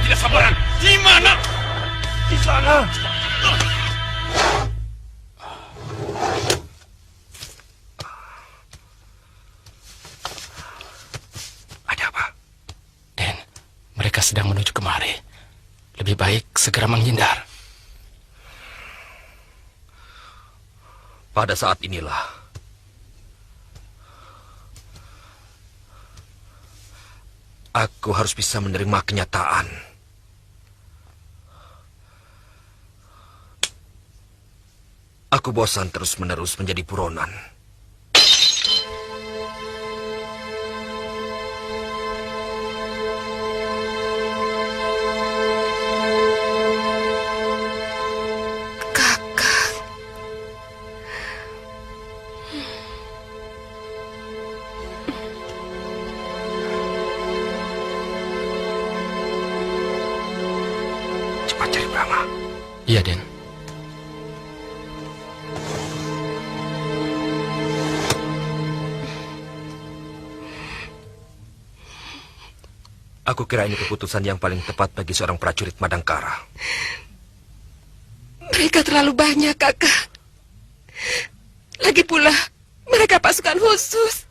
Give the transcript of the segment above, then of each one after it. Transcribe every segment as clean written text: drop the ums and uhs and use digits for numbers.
tidak sabaran. Di mana? Di sana. Ada apa? Den, mereka sedang menuju kemari. Lebih baik segera menghindar. Pada saat inilah aku harus bisa menerima kenyataan. Aku bosan terus-menerus menjadi buronan. Cepat cari Brahma. Iya, Den. Aku kira ini keputusan yang paling tepat bagi seorang prajurit Madangkara. Mereka terlalu banyak, Kakak. Lagi pula, mereka pasukan khusus.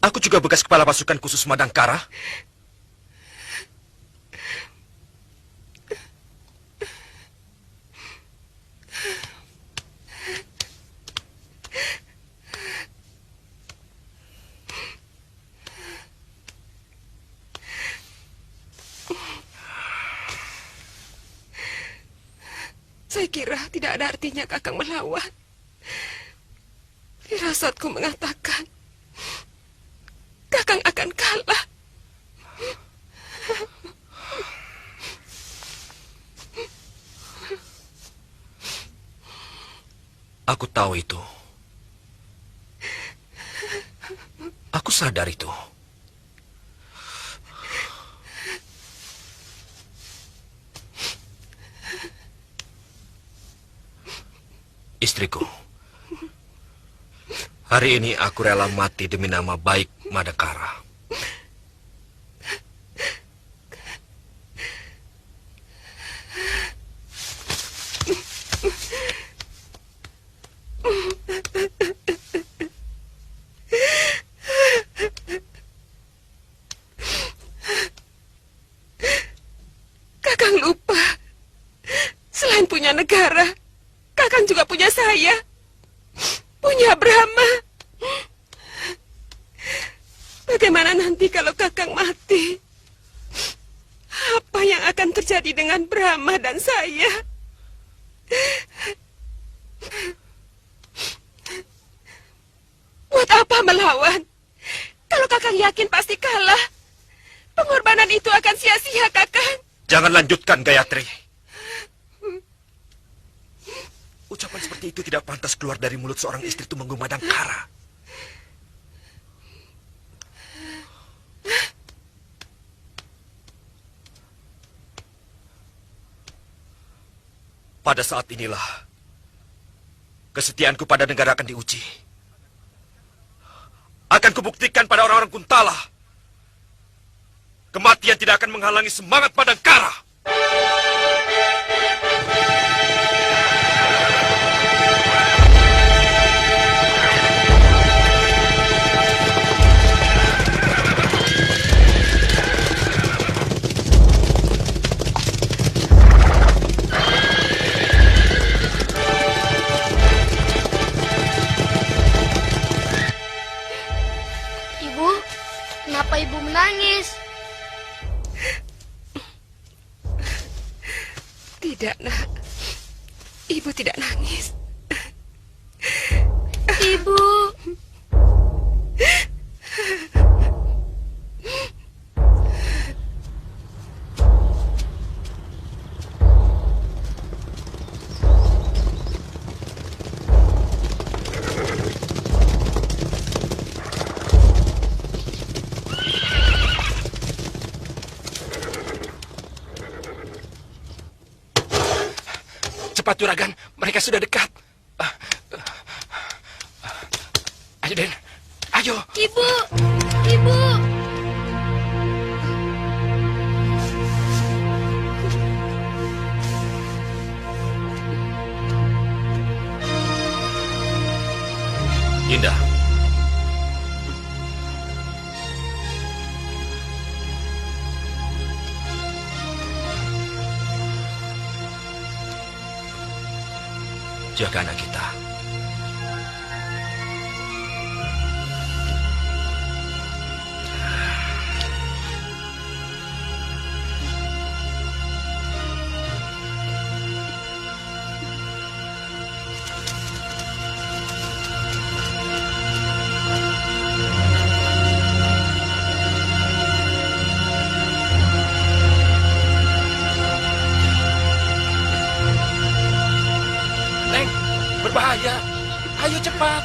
Aku juga bekas kepala pasukan khusus Madangkara. Saya kira tidak ada artinya Kakang melawan. Firasatku mengatakan Kakang akan kalah. Aku tahu itu. Aku sadar itu. Istriku, hari ini aku rela mati demi nama baik Madangkara. Kakang lupa, selain punya negara, Kakang juga punya saya, punya Brahma. Bagaimana nanti kalau Kakang mati? Apa yang akan terjadi dengan Brahma dan saya? Buat apa melawan? Kalau Kakang yakin pasti kalah, pengorbanan itu akan sia-sia, Kakang. Jangan lanjutkan, Gayatri. Ucapan seperti itu tidak pantas keluar dari mulut seorang istri Tumenggung Madangkara. Pada saat inilah kesetiaanku pada negara akan diuji. Akan kubuktikan pada orang-orang Kuntala. Kematian tidak akan menghalangi semangat Madangkara. Ibu, kenapa ibu menangis? Tidak, Nak. Ibu tidak nangis. Ibu. Cepat, Juragan. Mereka sudah dekat. Ayo, Den. Ayo. Ibu. Ibu. Jaga anak kita. Neng, berbahaya. Ayo cepat.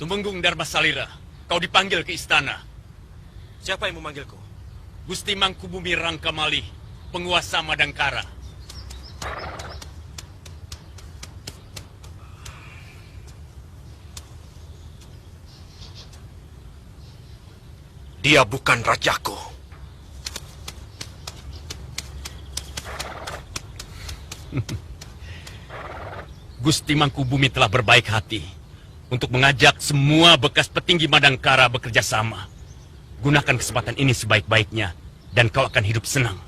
Tumenggung Dharma Salira, kau dipanggil ke istana. Siapa yang memanggilku? Gusti Mangkubumi Rangkamali, penguasa Madangkara. Dia bukan rajaku. Gusti Mangkubumi telah berbaik hati untuk mengajak semua bekas petinggi Madangkara bekerja sama. Gunakan kesempatan ini sebaik-baiknya dan kau akan hidup senang.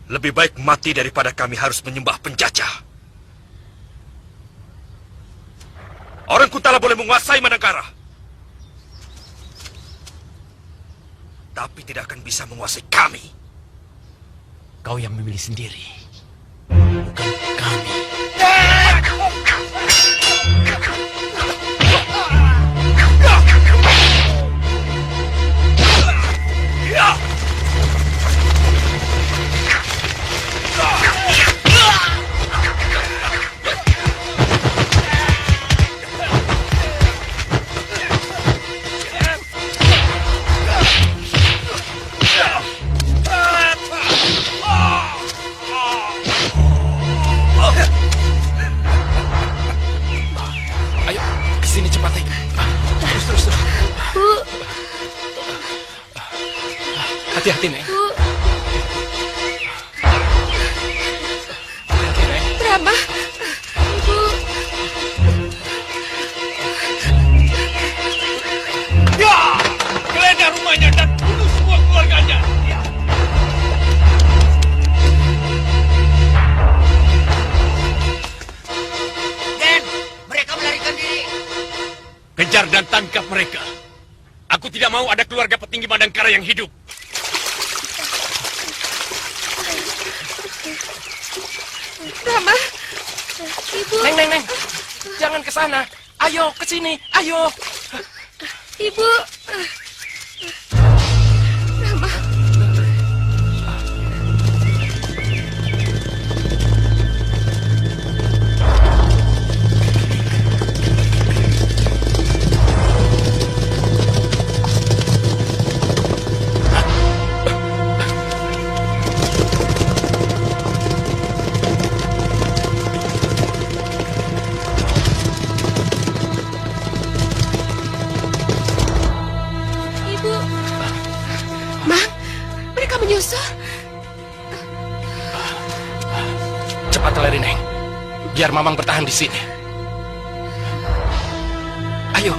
Lebih baik mati daripada kami harus menyembah penjajah. Orang Kuntala boleh menguasai Madangkara, tapi tidak akan bisa menguasai kami. Kau yang memilih sendiri, bukan kami. Ayo, kesini cepat, Neng. Terus. Bu, Hati-hati, Neng. Bu, Hati-hati, Neng. Brahma, Ibu. Ya! Geledah rumahnya dan bunuh semua keluarganya. Ya. Den, mereka melarikan diri. Kejar dan tangkap mereka. Aku tidak mau ada keluarga petinggi Madangkara yang hidup. Brahma, Ibu, Neng. Jangan ke sana. Ayo, ke sini. Ayo. Ibu. Brahma. Ibu. Mang, mereka menyusul. Cepat lari, Neng. Biar Mamang bertahan di sini. Ayo.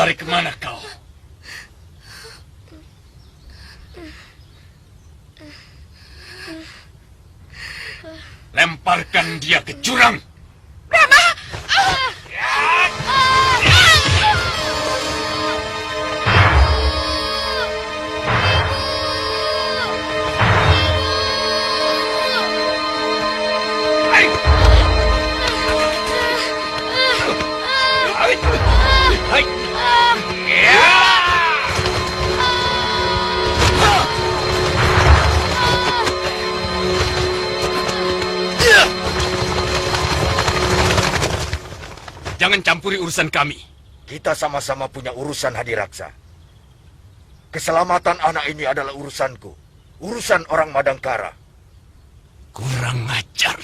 lari kemana kau? Lemparkan dia ke jurang. Jangan campuri urusan kami. Kita sama-sama punya urusan, Hadiraksa. Keselamatan anak ini adalah urusanku. Urusan orang Madangkara. Kurang ajar.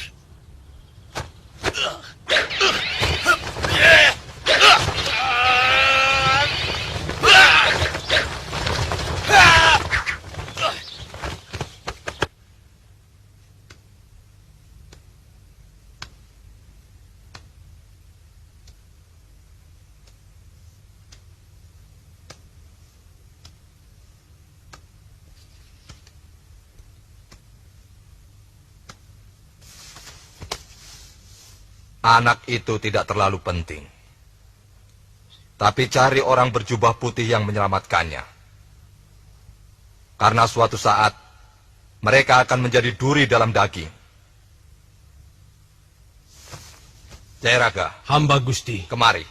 Anak itu tidak terlalu penting. Tapi cari orang berjubah putih yang menyelamatkannya. Karena suatu saat, mereka akan menjadi duri dalam daging. Jayaraga, Hamba Gusti. kemari.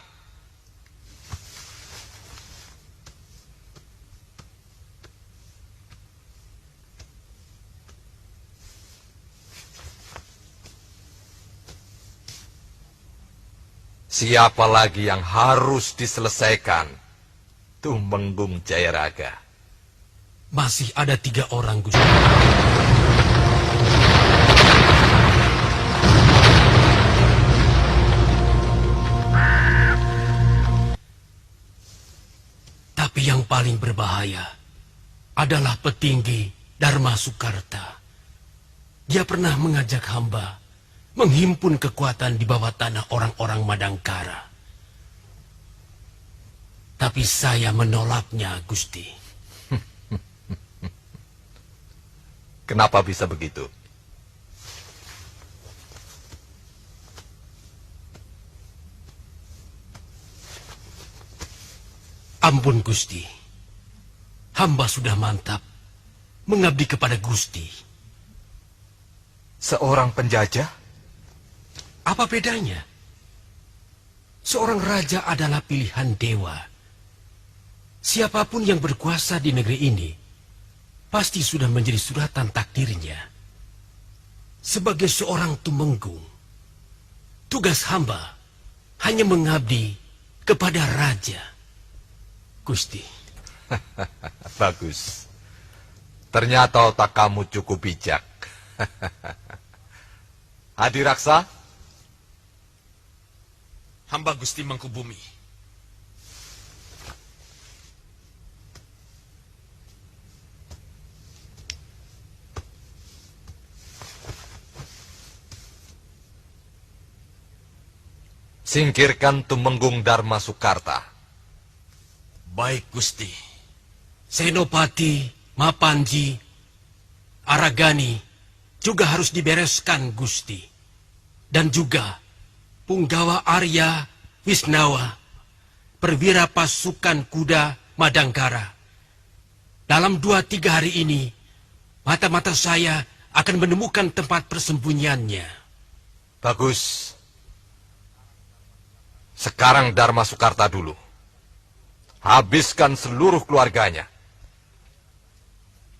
Siapa lagi yang harus diselesaikan? Tumenggung Jayaraga. Masih ada 3 orang, Gusti. Tapi yang paling berbahaya adalah petinggi Dharma Sukarta. Dia pernah mengajak hamba menghimpun kekuatan di bawah tanah orang-orang Madangkara. Tapi saya menolaknya, Gusti. Kenapa bisa begitu? Ampun, Gusti. Hamba sudah mantap mengabdi kepada Gusti. Seorang penjajah? Apa bedanya? Seorang raja adalah pilihan dewa. Siapapun yang berkuasa di negeri ini pasti sudah menjadi suratan takdirnya. Sebagai seorang tumenggung, tugas hamba hanya mengabdi kepada raja. Gusti. Bagus. Ternyata otak kamu cukup bijak. Hadiraksa, Hamba Gusti Mangkubumi. singkirkan Tumenggung Dharma Sukarta. Baik, Gusti. Senopati, Mapanji, Aragani juga harus dibereskan, Gusti. Dan juga Punggawa Arya Wisnawa, perwira pasukan kuda Madangkara. Dalam 2-3 hari ini, mata-mata saya akan menemukan tempat persembunyiannya. Bagus. Sekarang Dharma Sukarta dulu. Habiskan seluruh keluarganya.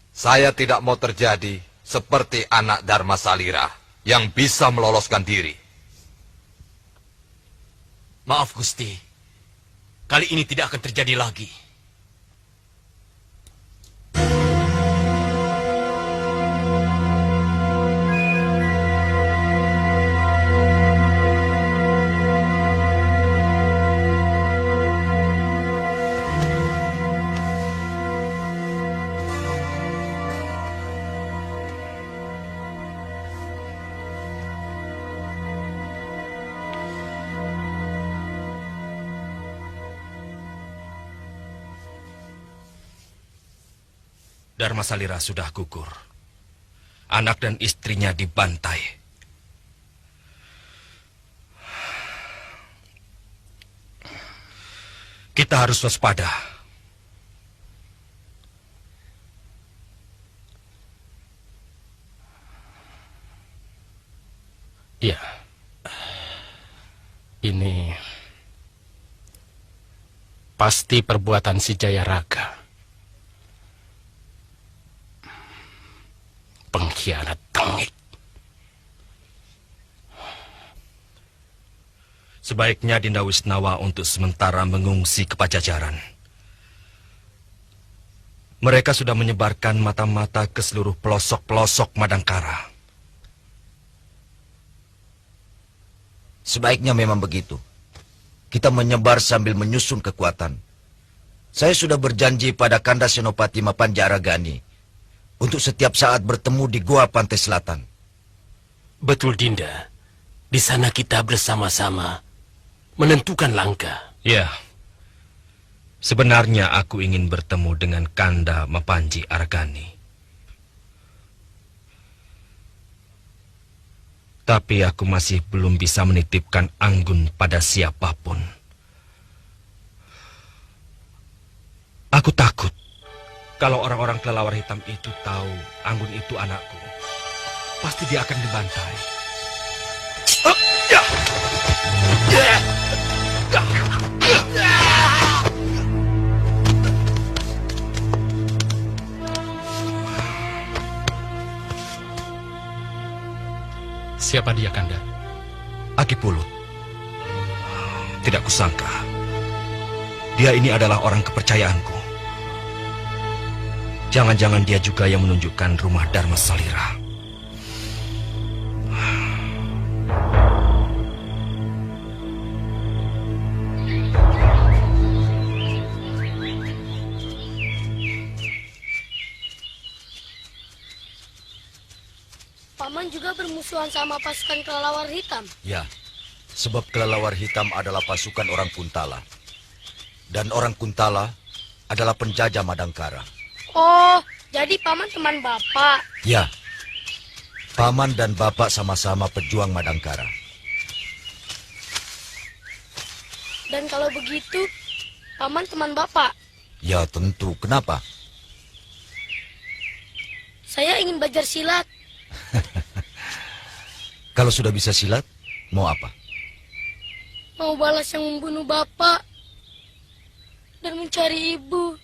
Saya tidak mau terjadi seperti anak Dharma Salira yang bisa meloloskan diri. Maaf, Gusti. Kali ini tidak akan terjadi lagi. Dharma Salira sudah gugur. Anak dan istrinya dibantai. Kita harus waspada. Ya, ini pasti perbuatan si Jayaraga. Pengkhianat tengik. Sebaiknya Dinda Wisnawa untuk sementara mengungsi ke Pajajaran. Mereka sudah menyebarkan mata-mata ke seluruh pelosok-pelosok Madangkara. Sebaiknya memang begitu. Kita menyebar sambil menyusun kekuatan. Saya sudah berjanji pada Kanda Senopati Mapanjaragani untuk setiap saat bertemu di Goa Pantai Selatan. Betul, Dinda. Di sana kita bersama-sama menentukan langkah. Ya, sebenarnya aku ingin bertemu dengan Kanda Mapanji Aragani. Tapi aku masih belum bisa menitipkan Anggun pada siapapun. Aku takut kalau orang-orang kelelawar hitam itu tahu Anggun itu anakku. Pasti dia akan dibantai. Siapa dia, Kanda? Aki Pulut. Tidak kusangka. Dia ini adalah orang kepercayaanku. Jangan-jangan dia juga yang menunjukkan rumah Dharma Salira. Paman juga bermusuhan sama pasukan kelelawar hitam. Ya, sebab kelelawar hitam adalah pasukan orang Kuntala. Dan orang Kuntala adalah penjajah Madangkara. Oh, jadi Paman teman Bapak. Ya, Paman dan Bapak sama-sama pejuang Madangkara. Dan kalau begitu, Paman teman Bapak. Ya tentu, kenapa? Saya ingin belajar silat. Kalau sudah bisa silat, mau apa? Mau balas yang membunuh Bapak. Dan mencari ibu.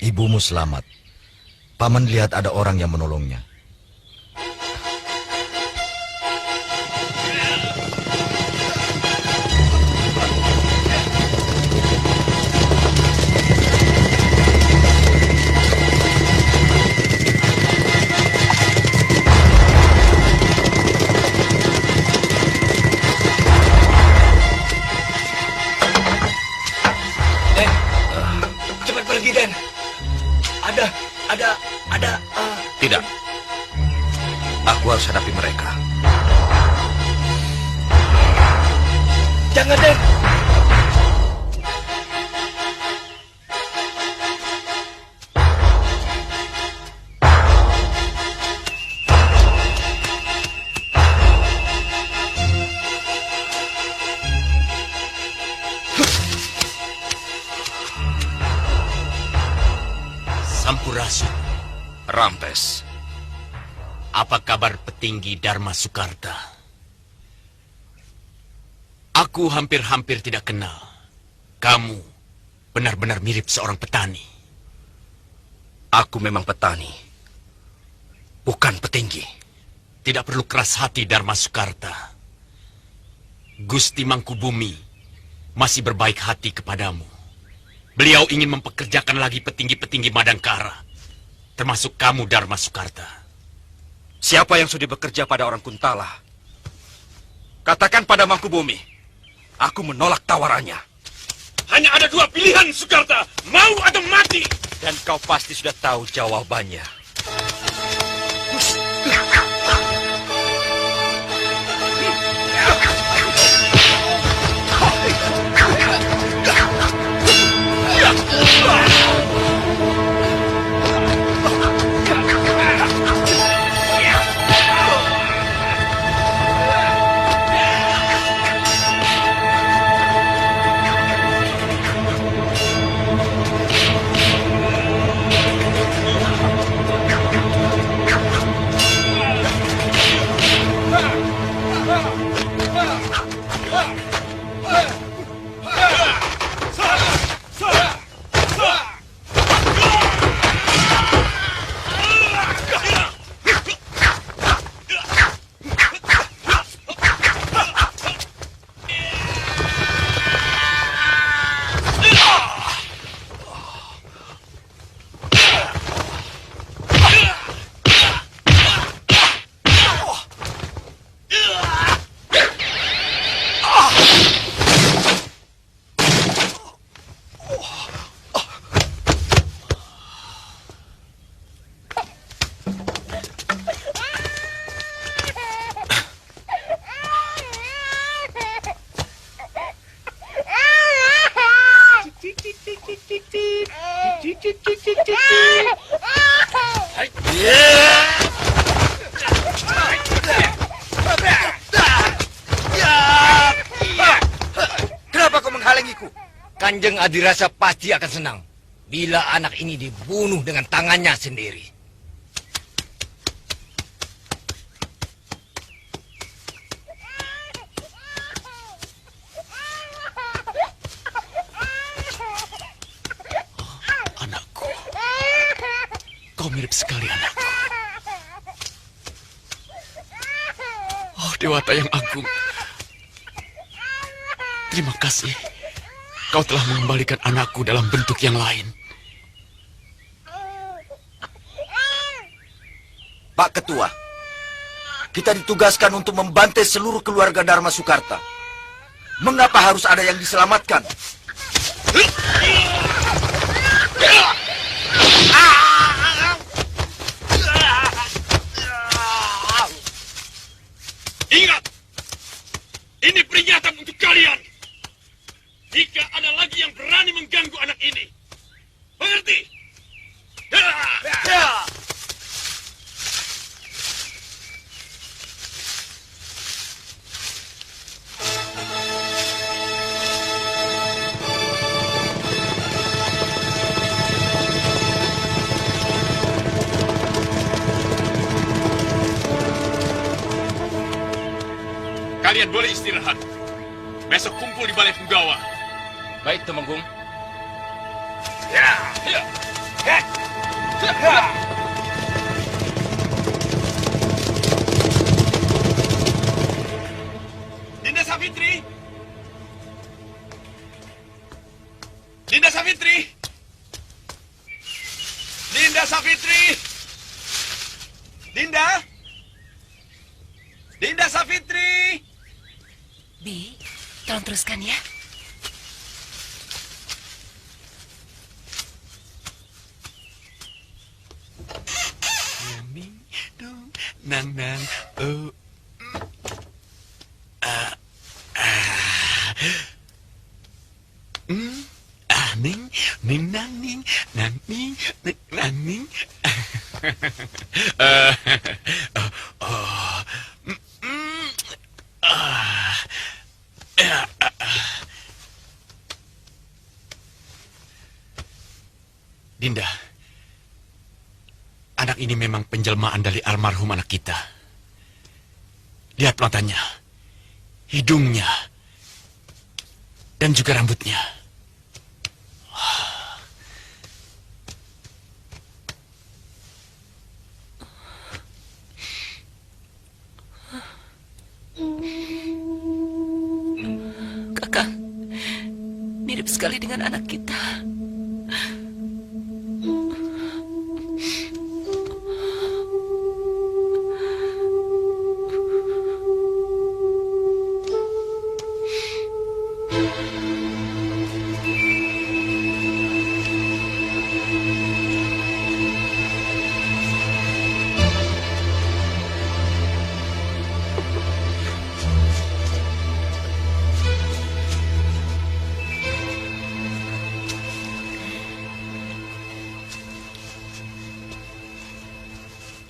Ibumu selamat. Paman lihat ada orang yang menolongnya. Cepat pergi, Den. Ada. Tidak. Aku harus hadapi mereka. Jangan, Den. Sampurasun. Rampes. Apa kabar petinggi Dharma Sukarta? Aku hampir-hampir tidak kenal. Kamu benar-benar mirip seorang petani. Aku memang petani. Bukan petinggi. Tidak perlu keras hati, Dharma Sukarta. Gusti Mangkubumi masih berbaik hati kepadamu. Beliau ingin mempekerjakan lagi petinggi-petinggi Madangkara, termasuk kamu, Dharma Sukarta. Siapa yang sudah bekerja pada orang Kuntala? Katakan pada Mangkubumi. Aku menolak tawarannya. Hanya ada dua pilihan, Sukarta. Mau atau mati. Dan kau pasti sudah tahu jawabannya. Kanjeng Adirasa pasti akan senang bila anak ini dibunuh dengan tangannya sendiri. Anakku, kau mirip sekali anakku. Oh, Dewata yang agung. Terima kasih. Kau telah mengembalikan anakku dalam bentuk yang lain. Pak Ketua, kita ditugaskan untuk membantai seluruh keluarga Dharma Sukarta. Mengapa harus ada yang diselamatkan? Ingat, ini peringatan untuk kalian. Jika ada lagi yang berani mengganggu anak ini, mengerti? Kalian boleh istirahat. Besok kumpul di Balai Punggawa. Baik, Temenggung. Dinda Savitri! Dinda Savitri! Dinda Savitri! Dinda! Dinda Savitri! Bi, tolong teruskan ya. Nang nang oh. Ning ning nang ning nang ning nang ning. Dinda, anak ini memang penjelmaan dari almarhum anak kita. Lihat matanya, hidungnya, dan juga rambutnya. Kakak, mirip sekali dengan anak kita.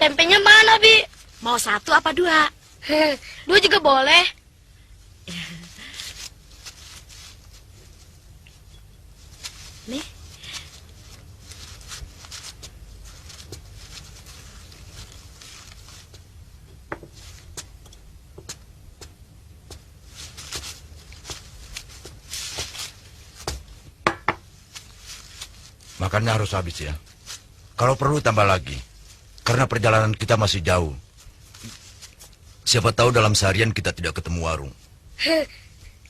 Tempenya mana, Bi? Mau satu apa dua? Dua juga boleh. Nih. Makannya harus habis ya. Kalau perlu tambah lagi. Karena perjalanan kita masih jauh. Siapa tahu dalam seharian kita tidak ketemu warung.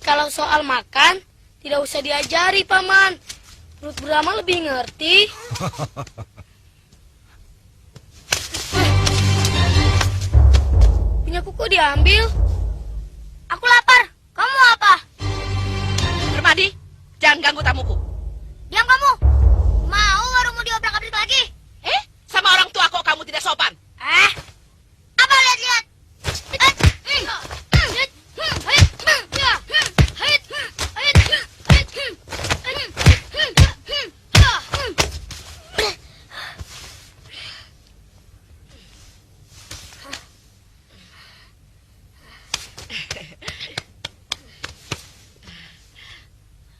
Kalau soal makan, tidak usah diajari, Paman. Perut Brahma lebih ngerti. Punya kuku diambil. Aku lapar. Kamu mau apa? Permadi, jangan ganggu tamuku. Diam kamu. Mau warungmu diobrak-abrik lagi? Sama orang tua kok kamu tidak sopan? Apa lihat-lihat?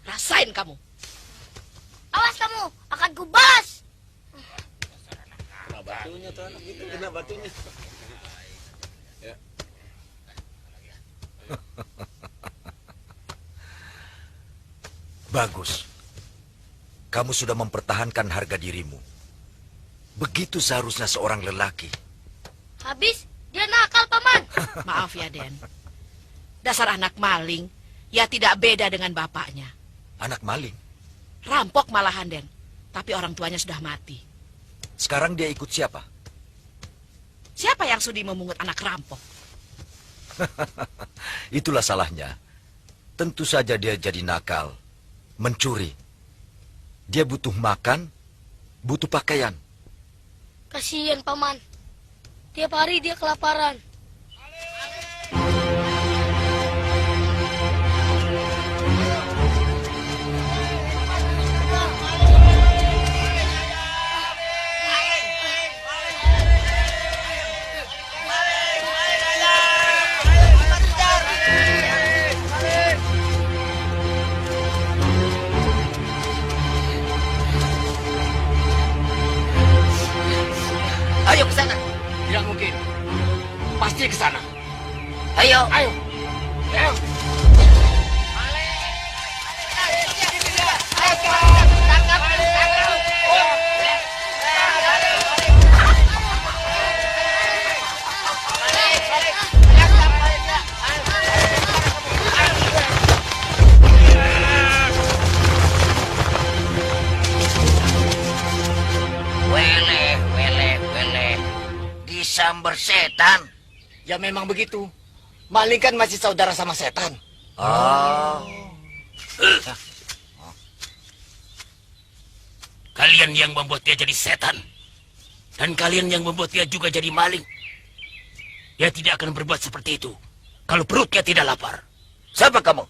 Rasain kamu. Bagus. Kamu sudah mempertahankan harga dirimu. Begitu seharusnya seorang lelaki. Habis dia nakal, Paman. Maaf ya, Den. Dasar anak maling, ya tidak beda dengan bapaknya. Anak maling. Rampok malahan, Den. Tapi orang tuanya sudah mati. Sekarang dia ikut siapa? Siapa yang sudi memungut anak rampok? Itulah salahnya. Tentu saja dia jadi nakal, mencuri. Dia butuh makan, butuh pakaian. Kasihan, Paman. Tiap hari dia kelaparan. Ayo ke sana. Tidak mungkin. Pasti ke sana. Ayo. Ayo. Ayo. Wele. Disamber setan. Ya memang begitu. Maling kan masih saudara sama setan. Kalian yang membuat dia jadi setan. Dan kalian yang membuat dia juga jadi maling. Dia tidak akan berbuat seperti itu kalau perutnya tidak lapar. Siapa kamu?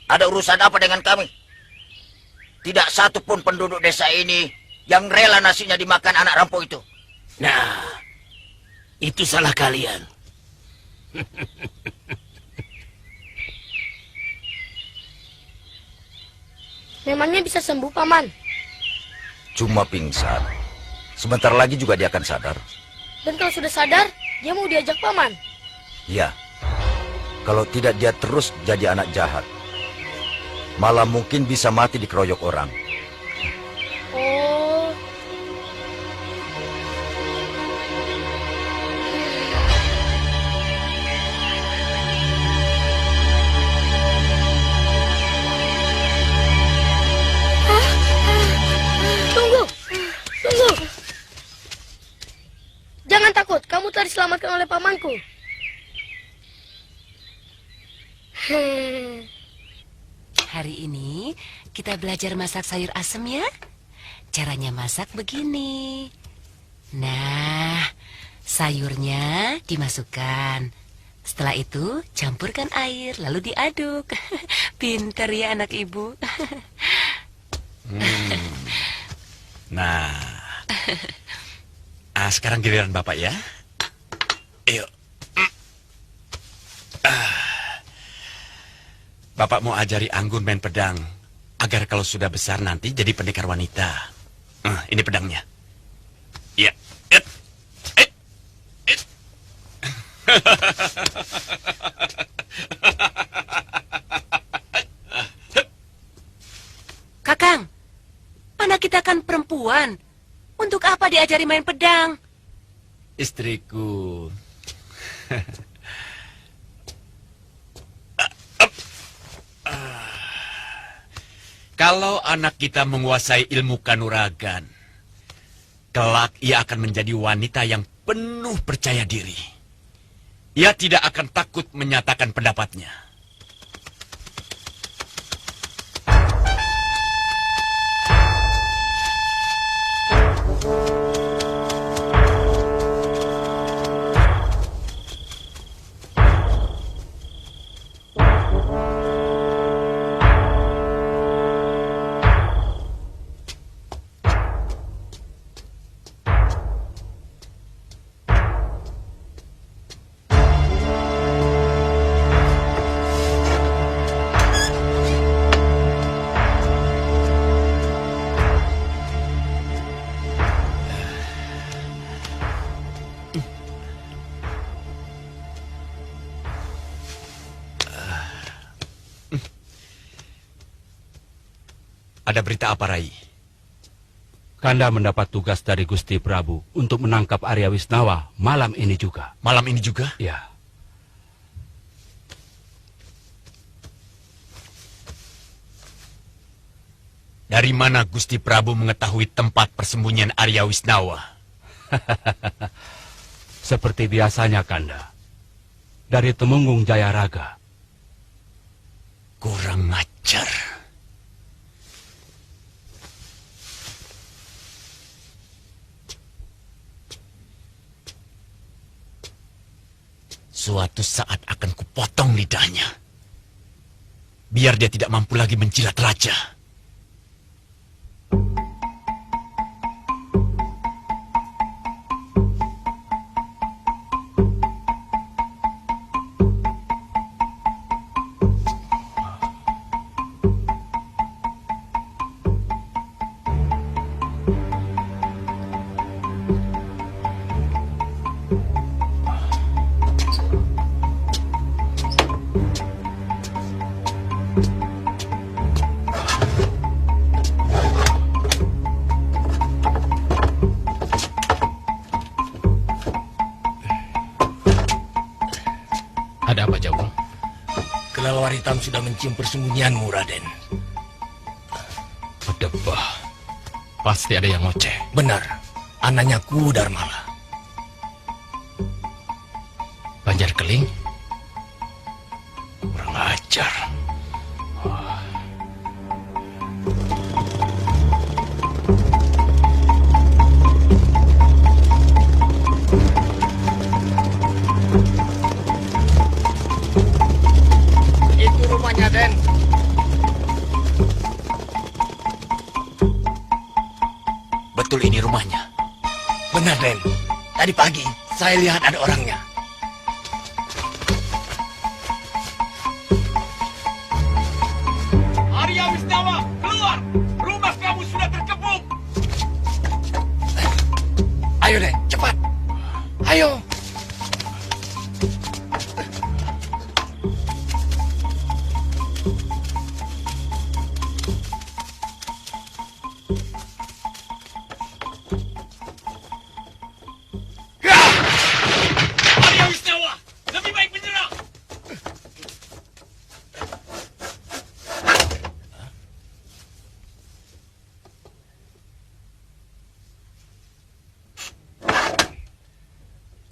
Ada urusan apa dengan kami? Tidak satu pun penduduk desa ini yang rela nasinya dimakan anak rampok itu. Nah, itu salah kalian. Memangnya bisa sembuh, Paman? Cuma pingsan. Sebentar lagi juga dia akan sadar. Dan kalau sudah sadar, dia mau diajak Paman. Ya. Kalau tidak dia terus jadi anak jahat. Malah mungkin bisa mati dikeroyok orang. Oh. Tunggu. Jangan takut, kamu telah diselamatkan oleh pamanku. Hari ini kita belajar masak sayur asem ya. Caranya masak begini. Nah, sayurnya dimasukkan. Setelah itu campurkan air lalu diaduk. Pinter ya anak ibu. Nah, sekarang giliran Bapak ya. Ayo. Bapak mau ajari Anggun main pedang agar kalau sudah besar nanti jadi pendekar wanita. Ini pedangnya. Ya. Kakang, anak kita kan perempuan. Untuk apa diajari main pedang? Istriku. Kalau anak kita menguasai ilmu kanuragan, kelak ia akan menjadi wanita yang penuh percaya diri. Ia tidak akan takut menyatakan pendapatnya. Ada berita apa, Rai? Kanda mendapat tugas dari Gusti Prabu untuk menangkap Arya Wisnawa malam ini juga. Malam ini juga? Ya. Dari mana Gusti Prabu mengetahui tempat persembunyian Arya Wisnawa? Seperti biasanya, Kanda. Dari Temunggung Jayaraga. Kurang ajar. Suatu saat akan kupotong lidahnya. Biar dia tidak mampu lagi menjilat raja. Ada apa, Jawung? Kelelawar hitam sudah mencium persembunyianmu, Raden. Berdebah. Pasti ada yang ngoceh. Benar, anaknya Ku Darmala. Banjar Keling? Kurang ajar. Itu rumahnya, Den. Betul ini rumahnya. Benar, Den. Tadi pagi saya lihat ada orangnya. Arya Wisnawa, keluar! Rumah kamu sudah terkepung! Ayo, Den, cepat. Ayo. Arya Wisnawa, lebih baik menyerah!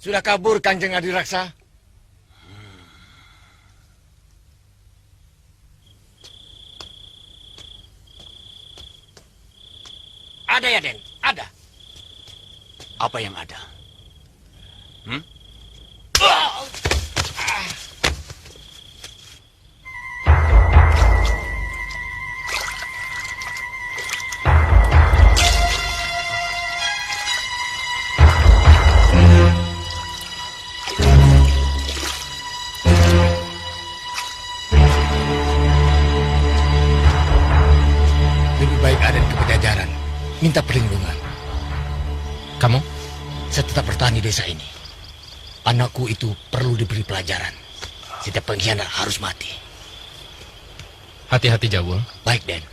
Sudah kabur, Kanjeng Adiraksa? Ada ya, Den? Ada. Apa yang ada? Lebih baik Aden ke Pajajaran, minta perlindungan. Kamu? Saya tetap bertahan di desa ini. Anakku itu perlu diberi pelajaran. Setiap pengkhianat harus mati. Hati-hati, Jawung. Baik, Den.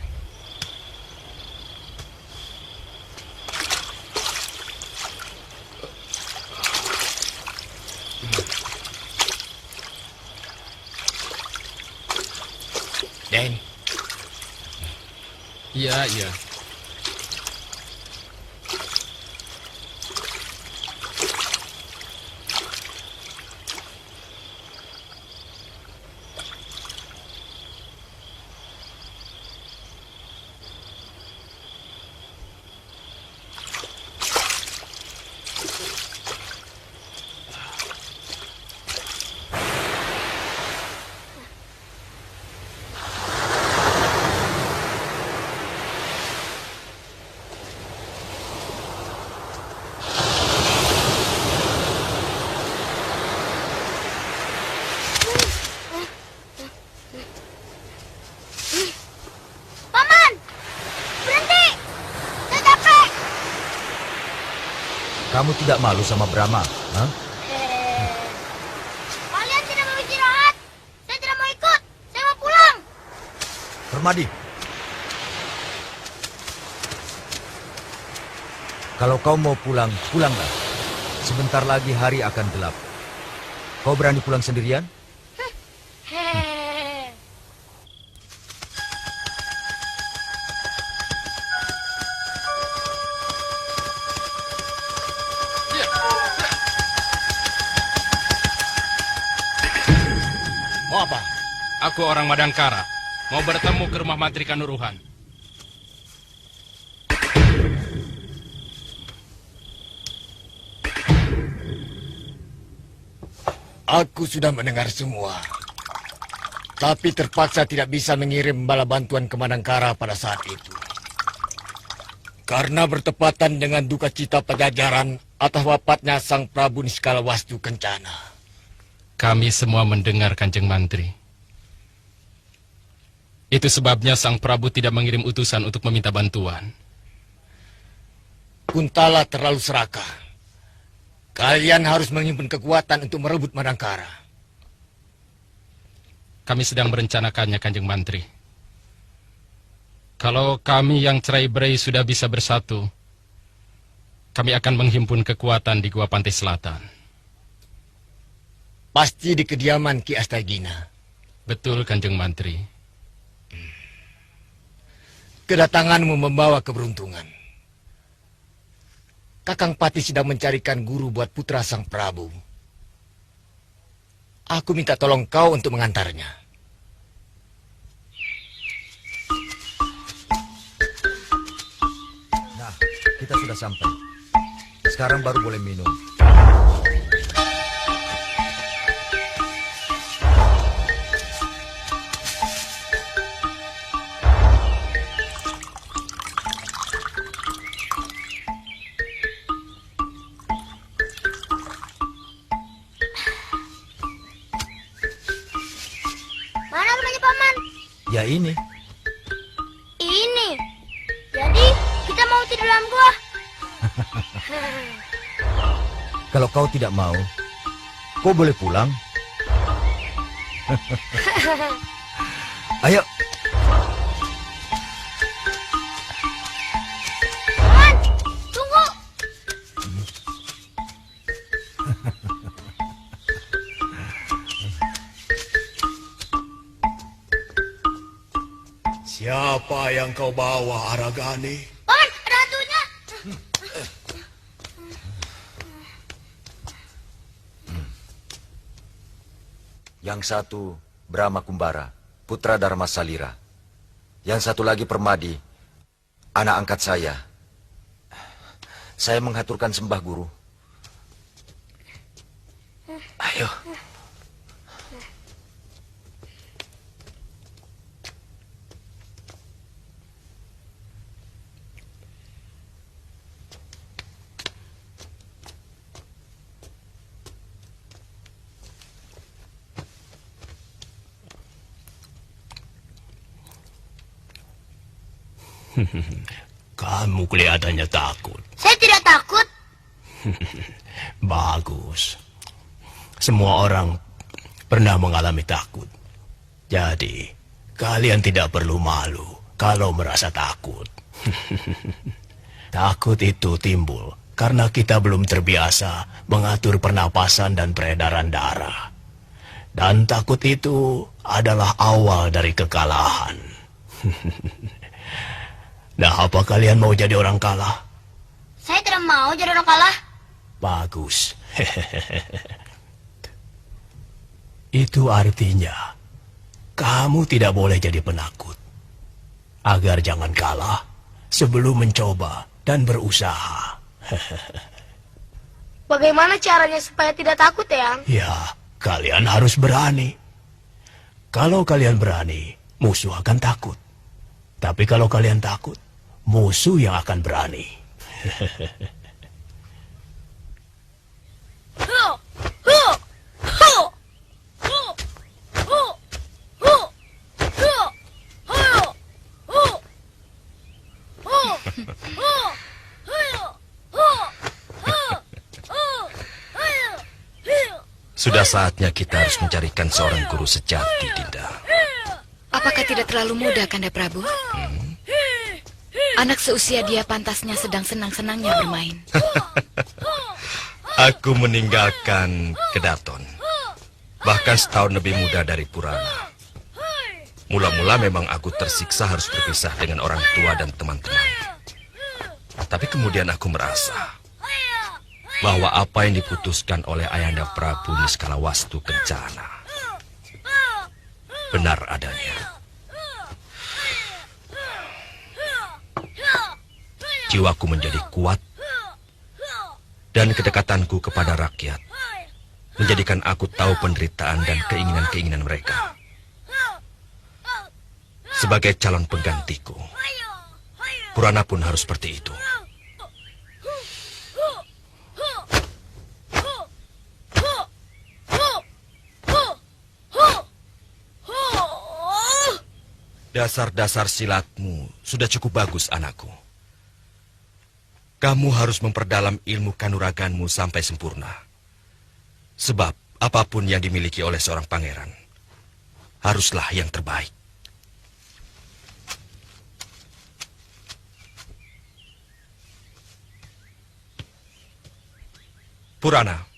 Den. Iya, iya. Paman! Berhenti! Saya capek! Kamu tidak malu sama Brahma? Hah? Kalian tidak mau istirahat! Saya tidak mau ikut! Saya mau pulang! Permadi, Kalau kau mau pulang, pulanglah. Sebentar lagi hari akan gelap. Kau berani pulang sendirian? Mau apa? Aku orang Madangkara. Mau bertemu ke rumah Mantri Kanuruhan. Aku sudah mendengar semua. Tapi terpaksa tidak bisa mengirim bala bantuan ke Madangkara pada saat itu. Karena bertepatan dengan duka cita Pajajaran atas wafatnya Sang Prabu Niskalawastu Kencana. Kami semua mendengar, Kanjeng Mantri. Itu sebabnya Sang Prabu tidak mengirim utusan untuk meminta bantuan. Kuntala terlalu serakah. Kalian harus menghimpun kekuatan untuk merebut Madangkara. Kami sedang merencanakannya, Kanjeng Mantri. Kalau kami yang cerai-berai sudah bisa bersatu, kami akan menghimpun kekuatan di Gua Pantai Selatan. Pasti di kediaman Ki Astagina. Betul, Kanjeng Mantri. Kedatanganmu membawa keberuntungan. Kakang Pati sedang mencarikan guru buat putra Sang Prabu. Aku minta tolong kau untuk mengantarnya. Nah, kita sudah sampai. Sekarang baru boleh minum. Ya ini. Ini. Jadi kita mau tidur dalam gua. Kalau kau tidak mau, kau boleh pulang. Ayo. Paman, tunggu. Siapa yang kau bawa, Aragani? Paman, ada hantunya. Yang satu Brahma Kumbara, putra Dharma Salira. Yang satu lagi Permadi, anak angkat saya. Saya menghaturkan sembah guru. Ayo. Kamu kelihatannya takut. Saya tidak takut. Bagus. Semua orang pernah mengalami takut. Jadi, kalian tidak perlu malu kalau merasa takut. Takut itu timbul karena kita belum terbiasa mengatur pernapasan dan peredaran darah. Dan takut itu adalah awal dari kekalahan. Nah, apa kalian mau jadi orang kalah? Saya tidak mau jadi orang kalah. Bagus. Itu artinya kamu tidak boleh jadi penakut. Agar jangan kalah sebelum mencoba dan berusaha. Bagaimana caranya supaya tidak takut, Eyang? Ya, kalian harus berani. Kalau kalian berani, musuh akan takut. Tapi kalau kalian takut, musuh yang akan berani. Sudah saatnya kita harus mencarikan seorang guru sejati, Dinda. Apakah tidak terlalu mudah, Kanda Prabu? Anak seusia dia pantasnya sedang senang-senangnya bermain. Aku meninggalkan Kedaton. Bahkan setahun lebih muda dari Purana. Mula-mula memang aku tersiksa harus berpisah dengan orang tua dan teman-teman. Tapi kemudian aku merasa bahwa apa yang diputuskan oleh Ayahanda Prabu Niskalawastu Kencana benar adanya. Jiwaku menjadi kuat dan kedekatanku kepada rakyat menjadikan aku tahu penderitaan dan keinginan-keinginan mereka. Sebagai calon penggantiku, Purana pun harus seperti itu. Dasar-dasar silatmu sudah cukup bagus, anakku. Kamu harus memperdalam ilmu kanuraganmu sampai sempurna. Sebab apapun yang dimiliki oleh seorang pangeran haruslah yang terbaik. Purana.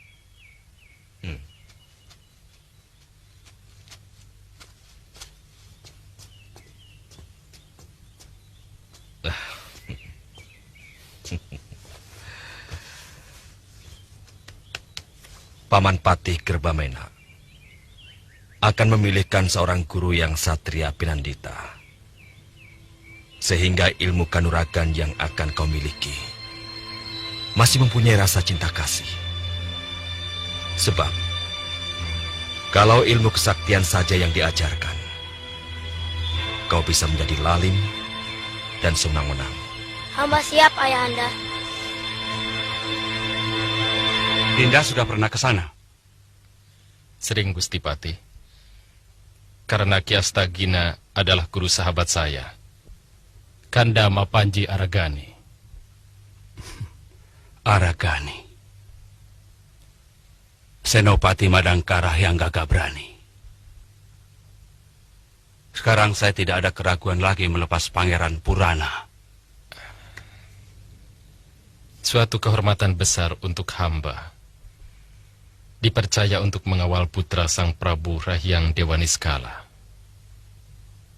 Paman Patih Gerbamena akan memilihkan seorang guru yang satria Pinandita, sehingga ilmu kanuragan yang akan kau miliki masih mempunyai rasa cinta kasih. Sebab kalau ilmu kesaktian saja yang diajarkan, kau bisa menjadi lalim dan sewenang-wenang. Hamba siap, Ayahanda. Dinda sudah pernah ke sana? Sering, Gusti Patih. Karena Ki Astagina adalah guru sahabat saya, Kanda Mapanji Aragani. Aragani. Senopati Madangkara yang gagah berani. Sekarang saya tidak ada keraguan lagi melepas Pangeran Purana. Suatu kehormatan besar untuk hamba. Dipercaya untuk mengawal putra Sang Prabu Rahyang Dewaniskala.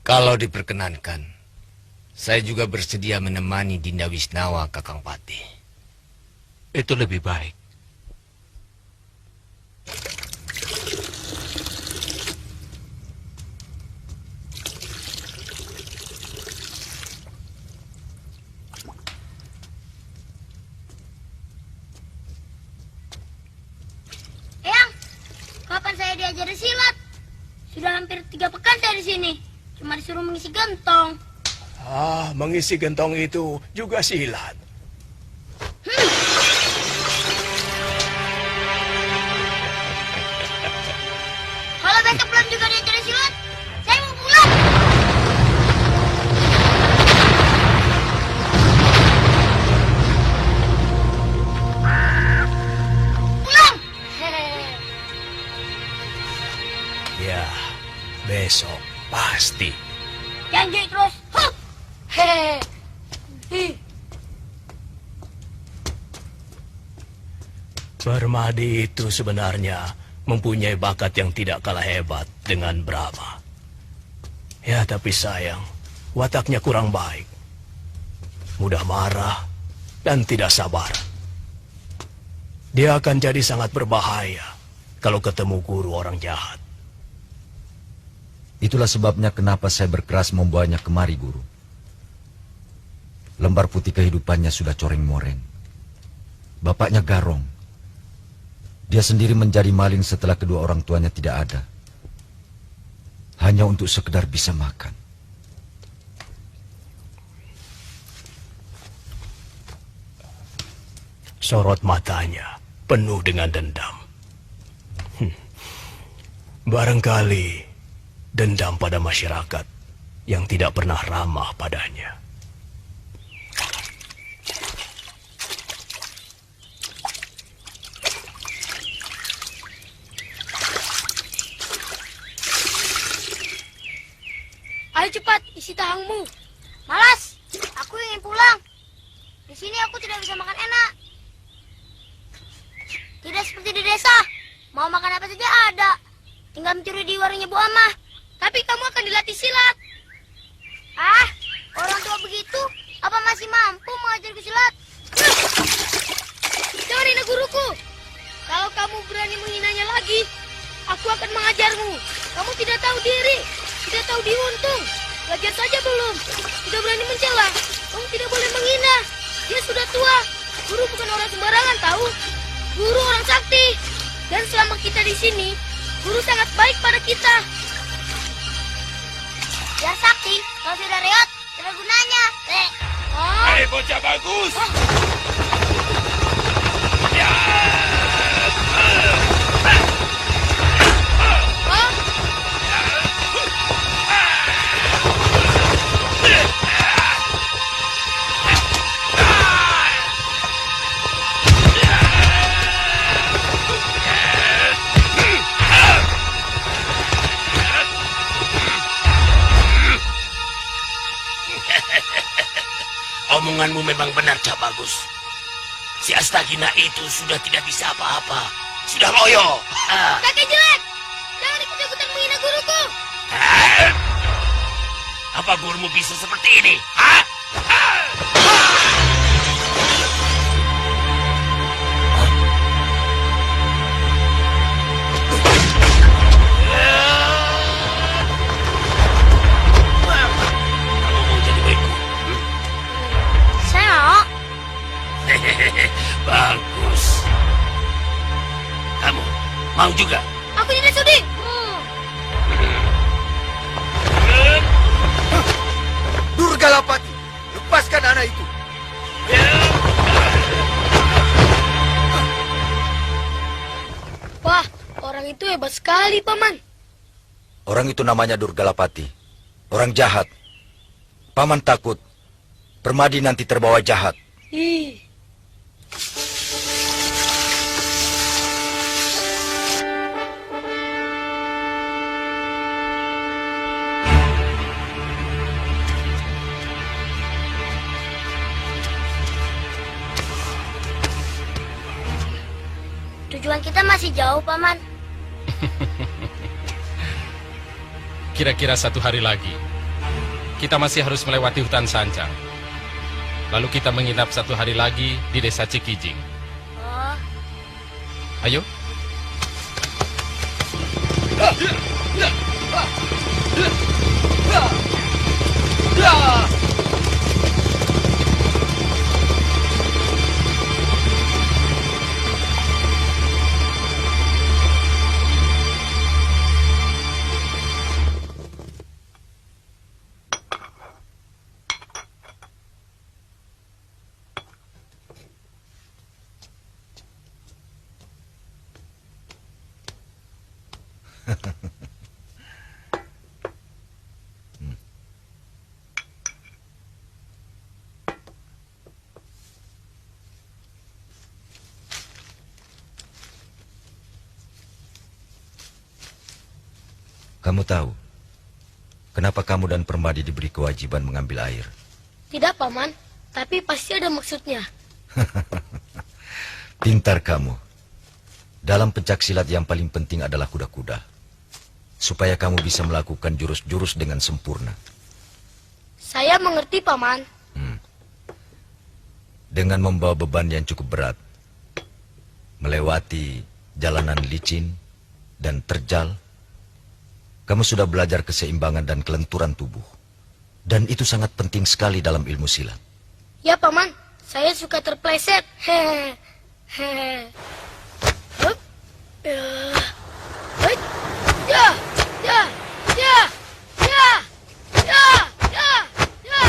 Kalau diperkenankan, saya juga bersedia menemani Dinda Wisnawa, Kakang Patih. Itu lebih baik. Eyang, kapan saya diajari silat? Sudah hampir 3 pekan saya di sini. Cuma disuruh mengisi gentong. Ah, mengisi gentong itu juga silat. Kalau besok belum juga diajari silat, saya mau pulang. Pulang. Ya, besok pasti. Janji terus. Huh. Hehehe. Permadi itu sebenarnya mempunyai bakat yang tidak kalah hebat dengan Brahma. Ya, tapi sayang, wataknya kurang baik. Mudah marah dan tidak sabar. Dia akan jadi sangat berbahaya kalau ketemu guru orang jahat. Itulah sebabnya kenapa saya berkeras membawanya kemari, Guru. Lembar putih kehidupannya sudah coreng-moreng. Bapaknya garong. Dia sendiri menjadi maling setelah kedua orang tuanya tidak ada. Hanya untuk sekedar bisa makan. Sorot matanya penuh dengan dendam. Barangkali dendam pada masyarakat yang tidak pernah ramah padanya. Ayo cepat, isi tahangmu. Malas, Aku ingin pulang. Di sini aku tidak bisa makan enak. Tidak seperti di desa. Mau makan apa saja ada. Tinggal mencuri di warungnya Bu Amah. Tapi kamu akan dilatih silat. Ah, orang tua begitu, apa masih mampu mengajarku silat? Jangan hina guruku. Kalau kamu berani menghinanya lagi, aku akan mengajarmu. Kamu tidak tahu diri, tidak tahu diuntung. Belajar saja belum, sudah berani mencela. Kamu tidak boleh menghina. Dia sudah tua. Guru bukan orang sembarangan tahu. Guru orang sakti. Dan selama kita di sini, guru sangat baik pada kita. Ya sakti, kalau sudah reot, tidak gunanya. Hai bocah bagus. Ya. Omonganmu memang benar, Cak Bagus. Si Astagina itu sudah tidak bisa apa-apa. Sudah loyo. Kakek jelek, jangan ikut-ikutan menghina guruku. Apa gurumu bisa seperti ini? Hah? Bagus. Kamu mau juga? Aku tidak sudi. Durgalapati, lepaskan anak itu. Wah, orang itu hebat sekali, Paman. Orang itu namanya Durgalapati. Orang jahat. Paman takut Permadi nanti terbawa jahat. Ih. Tujuan kita masih jauh, Paman. Kira-kira 1 hari lagi, kita masih harus melewati hutan Sancang. Lalu kita menginap 1 hari lagi di desa Cikijing. Oh. Ayo. Kamu tahu kenapa kamu dan Permadi diberi kewajiban mengambil air? Tidak, Paman. Tapi pasti ada maksudnya. Pintar kamu. Dalam pencaksilat yang paling penting adalah kuda-kuda. Supaya kamu bisa melakukan jurus-jurus dengan sempurna. Saya mengerti, Paman. Dengan membawa beban yang cukup berat, melewati jalanan licin dan terjal, kamu sudah belajar keseimbangan dan kelenturan tubuh. Dan itu sangat penting sekali dalam ilmu silat. Ya, Paman. Saya suka terpleset. Hehehe. Hup. Hup. Ya. Ya. Ya. Ya. Ya. Ya. Ya. Ya.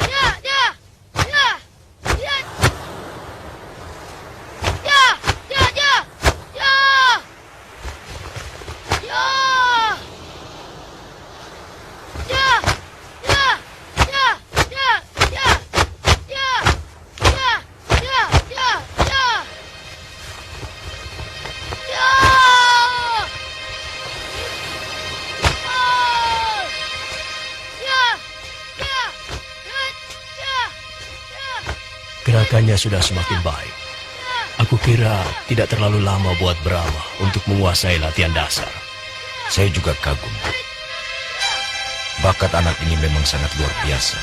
Ya. Ya. Ya. Ya. Ya. Ya. Ya. Ya. Pergerakannya sudah semakin baik. Aku kira tidak terlalu lama buat Brahma untuk menguasai latihan dasar. Saya juga kagum. Bakat anak ini memang sangat luar biasa.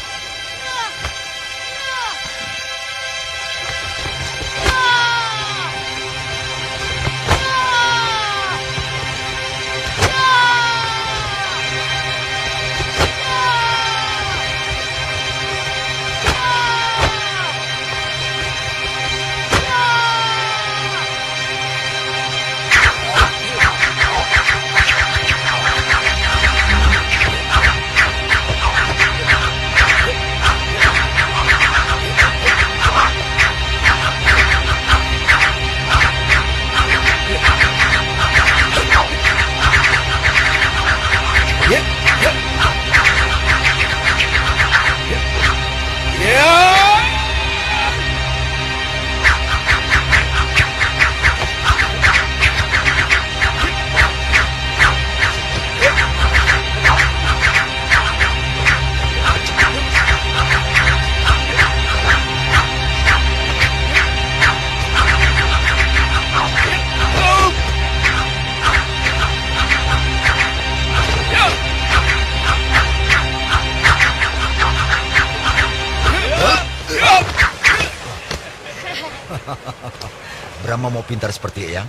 Brahma mau pintar seperti Eyang?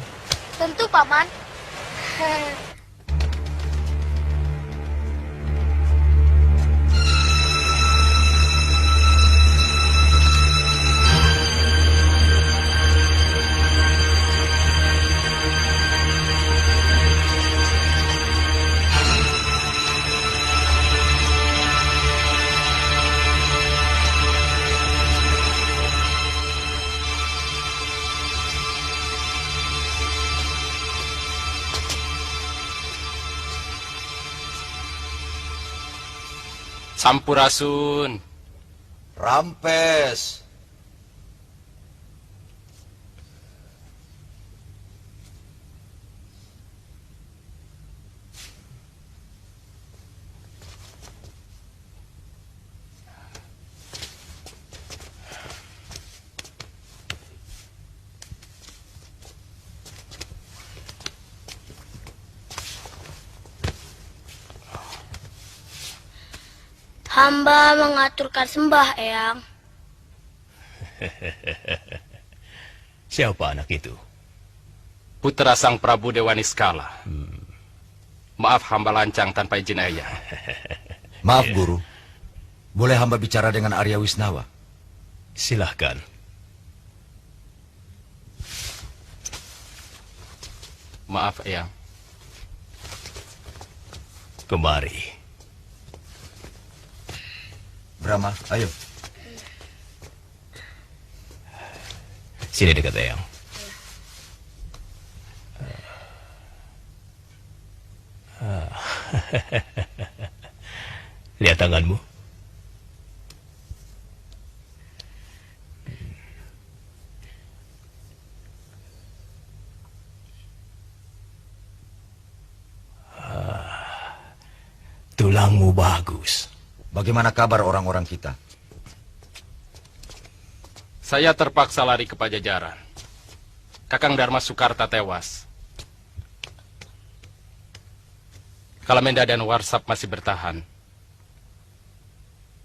Tentu, Paman. Sampurasun. Rampes. Hamba mengaturkan sembah, Eyang. Siapa anak itu? Putra Sang Prabu Dewa Niskala. Maaf hamba lancang tanpa izin ayah. Maaf, Guru. Boleh hamba bicara dengan Arya Wisnawa? Silahkan. Maaf, Eyang. Kemari. Brahma, ayo. Sini dekat Eyang. Lihat tanganmu. Tulangmu bagus. Bagaimana kabar orang-orang kita? Saya terpaksa lari ke Pajajaran. Kakang Dharma Sukarta tewas. Kalamenda dan Warsap masih bertahan.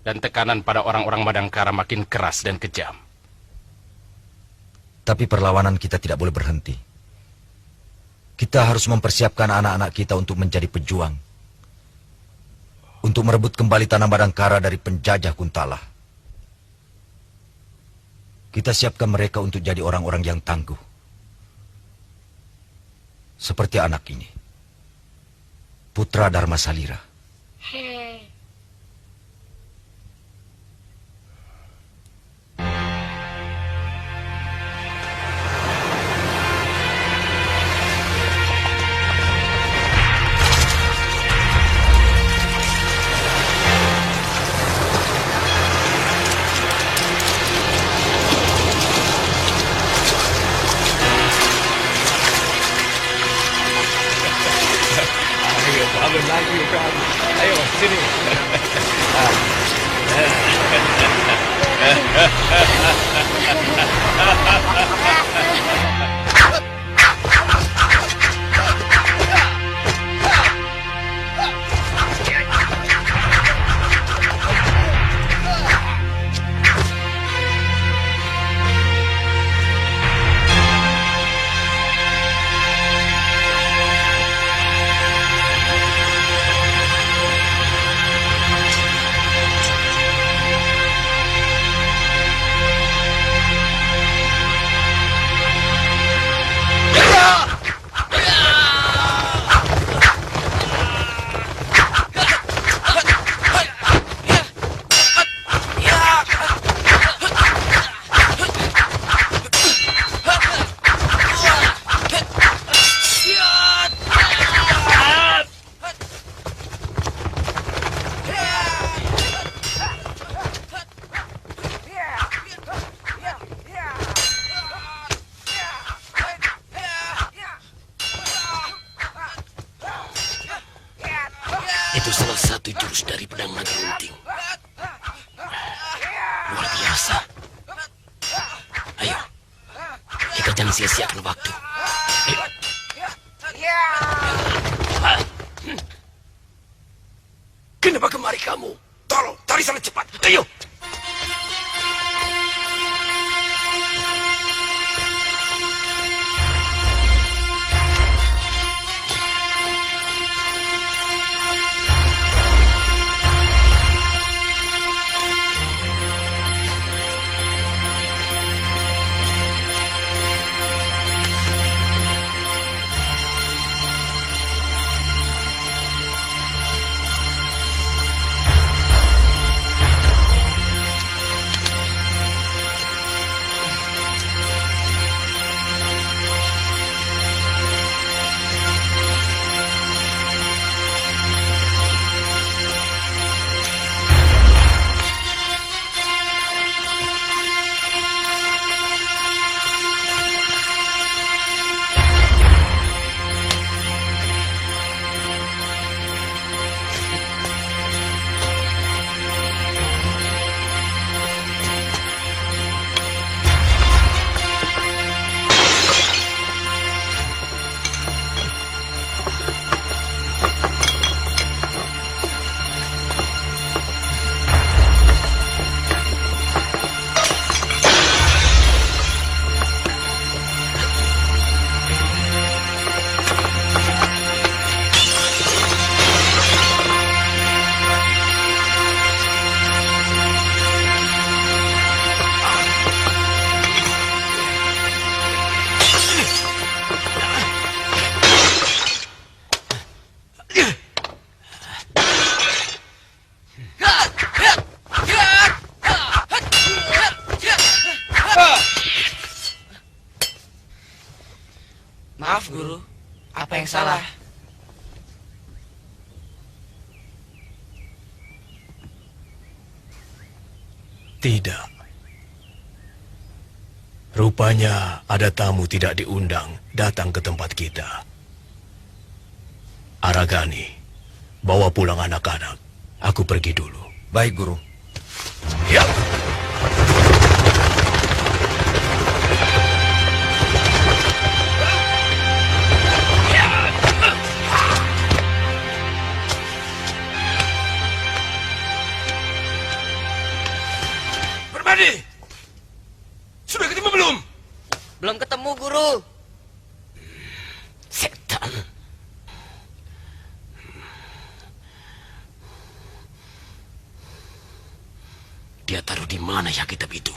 Dan tekanan pada orang-orang Madangkara makin keras dan kejam. Tapi perlawanan kita tidak boleh berhenti. Kita harus mempersiapkan anak-anak kita untuk menjadi pejuang. Untuk merebut kembali tanah Madangkara dari penjajah Kuntala. Kita siapkan mereka untuk jadi orang-orang yang tangguh. Seperti anak ini. Putra Dharma Salira. Bangun lagi, Prabu. Ayo, sini. Itu salah satu jurus dari pedang naga runting. Luar biasa. Ayo, kita jangan sia-siakan waktu. Ayo. Kenapa kemari kamu? Tolong, tarik sana cepat. Ayo. Maaf, Guru. Apa yang salah? Tidak. Rupanya ada tamu tidak diundang datang ke tempat kita. Aragani, bawa pulang anak-anak. Aku pergi dulu. Baik, Guru. Ya. Permadi! Sudah ketemu belum? Belum ketemu, Guru. Setan. Dia taruh di mana ya kitab itu?